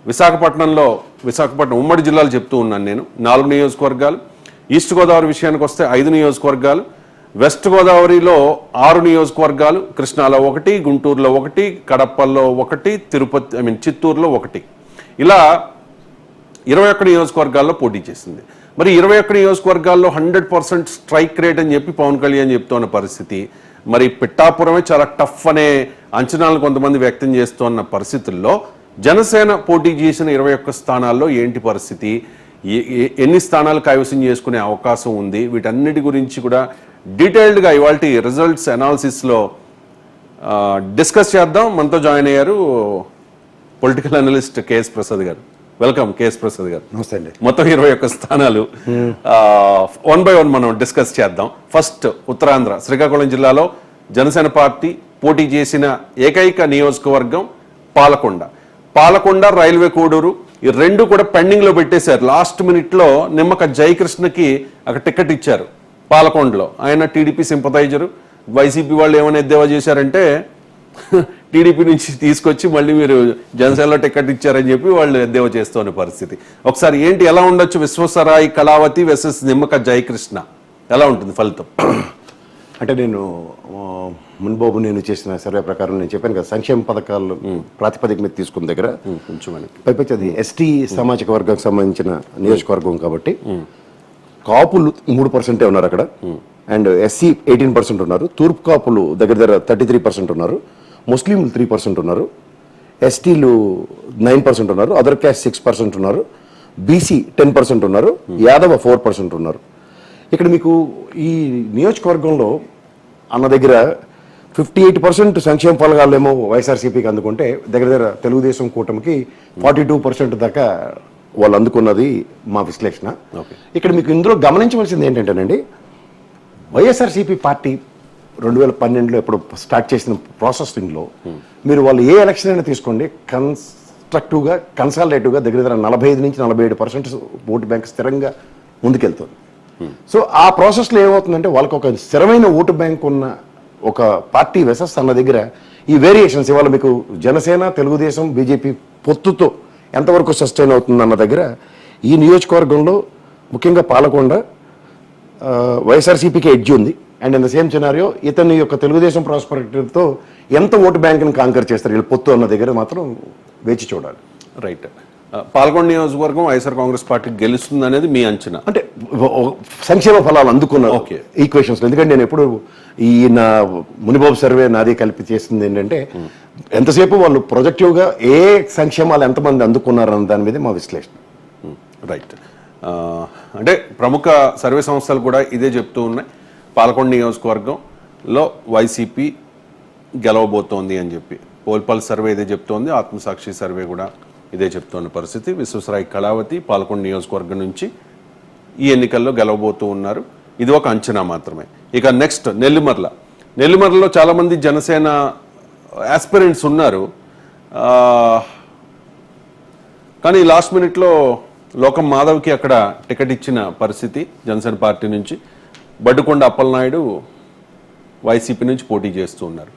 విశాఖపట్నం ఉమ్మడి జిల్లాలు చెప్తూ ఉన్నాను నేను. 4 నియోజకవర్గాలు. ఈస్ట్ గోదావరి విషయానికి వస్తే 5 నియోజకవర్గాలు. వెస్ట్ గోదావరిలో 6 నియోజకవర్గాలు. కృష్ణాలో 1, గుంటూరులో 1, కడపల్లో 1, చిత్తూరులో 1. ఇలా 21 నియోజకవర్గాల్లో పోటీ చేసింది. మరి 21 నియోజకవర్గాల్లో 100% స్ట్రైక్ రేట్ అని చెప్పి పవన్ కళ్యాణ్ చెప్తున్న పరిస్థితి, మరి పిఠాపురమే చాలా టఫ్ అనే అంచనాలను కొంతమంది వ్యక్తం చేస్తున్న పరిస్థితుల్లో జనసేన పోటీ చేసిన 21 స్థానాల్లో ఏంటి పరిస్థితి, ఎన్ని స్థానాలు కైవసం చేసుకునే అవకాశం ఉంది, వీటన్నిటి గురించి కూడా డీటెయిల్డ్గా ఇవాళ రిజల్ట్స్ అనాలిసిస్లో డిస్కస్ చేద్దాం. మనతో జాయిన్ అయ్యారు పొలిటికల్ అనలిస్ట్ కేఎస్ ప్రసాద్ గారు. వెల్కమ్ కేఎస్ ప్రసాద్ గారు. నమస్తే అండి. మొత్తం 21 స్థానాలు 1 by 1 మనం డిస్కస్ చేద్దాం. ఫస్ట్ ఉత్తరాంధ్ర శ్రీకాకుళం జిల్లాలో జనసేన పార్టీ పోటీ చేసిన ఏకైక నియోజకవర్గం పాలకొండ రైల్వే కోడూరు. ఈ రెండు కూడా పెండింగ్ లో పెట్టేశారు. లాస్ట్ మినిట్ లో నిమ్మక జయకృష్ణకి అక్కడ టికెట్ ఇచ్చారు పాలకొండలో. ఆయన టీడీపీ సింపథైజరు. వైసీపీ వాళ్ళు ఏమైనా ఎద్దేవా చేశారంటే టీడీపీ నుంచి తీసుకొచ్చి మళ్ళీ మీరు జనసేనలో టికెట్ ఇచ్చారని చెప్పి వాళ్ళు ఎద్దేవా చేస్తున్న పరిస్థితి. ఒకసారి ఏంటి, ఎలా ఉండొచ్చు విశ్వసరాయ్ కళావతి వర్సెస్ నిమ్మక జయకృష్ణ, ఎలా ఉంటుంది ఫలితం? అంటే నేను మున్బాబు నేను చేసిన సర్వే ప్రకారం నేను చెప్పాను కదా, సంక్షేమ పథకాలు ప్రాతిపదిక మీద తీసుకున్న దగ్గర కొంచెం పైపచ్చి అది ఎస్టీ సామాజిక వర్గానికి సంబంధించిన నియోజకవర్గం కాబట్టి కాపులు 3% ఉన్నారు అక్కడ, అండ్ ఎస్సీ 18% ఉన్నారు, తూర్పు కాపులు దగ్గర 33% ఉన్నారు, ముస్లింలు 3% ఉన్నారు, ఎస్టీలు 9% ఉన్నారు, అదర్ క్యాస్ట్ 6% ఉన్నారు, బీసీ 10% ఉన్నారు, యాదవ 4% ఉన్నారు. ఇక్కడ మీకు ఈ నియోజకవర్గంలో అన్న దగ్గర 58% సంక్షేమ ఫలాలేమో వైఎస్ఆర్సీపీకి అందుకుంటే దగ్గర తెలుగుదేశం కూటమికి 42% దాకా వాళ్ళు అందుకున్నది మా విశ్లేషణ. ఇక్కడ మీకు ఇందులో గమనించవలసింది ఏంటంటేనండి, వైఎస్ఆర్సీపీ పార్టీ 2012లో ఎప్పుడు స్టార్ట్ చేసిన ప్రాసెసింగ్లో మీరు వాళ్ళు ఏ ఎలక్షన్ అయినా తీసుకోండి, కన్స్ట్రక్టివ్గా కన్సాలిడేటివ్గా దగ్గర 45 నుంచి 47% ఓటు బ్యాంక్ స్థిరంగా ముందుకెళ్తుంది. సో ఆ ప్రాసెస్లో ఏమవుతుందంటే వాళ్ళకి ఒక స్థిరమైన ఓటు బ్యాంక్ ఉన్న ఒక పార్టీ వెసస్ అన్న దగ్గర ఈ వేరియేషన్స్ ఇవాళ మీకు జనసేన తెలుగుదేశం బీజేపీ పొత్తుతో ఎంతవరకు సస్టైన్ అవుతుంది అన్న దగ్గర ఈ నియోజకవర్గంలో ముఖ్యంగా పాలకొండ వైఎస్ఆర్సీపీకి ఎడ్జ్ ఉంది. And in the same scenario ఇతని యొక్క తెలుగుదేశం ప్రాస్పెరిటీతో ఎంత ఓటు బ్యాంక్ని కాంకర్ చేస్తారు వీళ్ళు పొత్తు అన్న దగ్గర మాత్రం వేచి చూడాలి. రైట్. పాల్గొండ నియోజకవర్గం వైఎస్ఆర్ కాంగ్రెస్ పార్టీ గెలుస్తుంది అనేది మీ అంచనా? అంటే సంక్షేమ ఫలాలు అందుకున్నారు ఈక్వేషన్స్. ఎందుకంటే నేను ఎప్పుడు ఈ నా మునిబాబు సర్వే నాది కలిపి చేసింది ఏంటంటే ఎంతసేపు వాళ్ళు ప్రొజెక్టివ్గా ఏ సంక్షేమాలు ఎంతమంది అందుకున్నారు అన్న దాని మీద మా విశ్లేషణ. రైట్. అంటే ప్రముఖ సర్వే సంస్థలు కూడా ఇదే చెప్తూ ఉన్నాయి, పాలకొండ నియోజకవర్గంలో వైసీపీ గెలవబోతోంది అని చెప్పి. పోల్పల్ సర్వే ఇదే చెప్తోంది, ఆత్మసాక్షి సర్వే కూడా ఇదే చెప్తున్న పరిస్థితి. విశ్వసరాయ్ కళావతి పాలకొండ నియోజకవర్గం నుంచి ఈ ఎన్నికల్లో గెలవబోతూ ఉన్నారు. ఇది ఒక అంచనా మాత్రమే. ఇక నెక్స్ట్ నెల్లిమర్లలో చాలామంది జనసేన ఆస్పిరెంట్స్ ఉన్నారు, కానీ లాస్ట్ మినిట్లో లోకం మాధవ్కి అక్కడ టికెట్ ఇచ్చిన పరిస్థితి జనసేన పార్టీ నుంచి. బడ్డుకొండ అప్పలనాయుడు వైసీపీ నుంచి పోటీ చేస్తూ ఉన్నారు.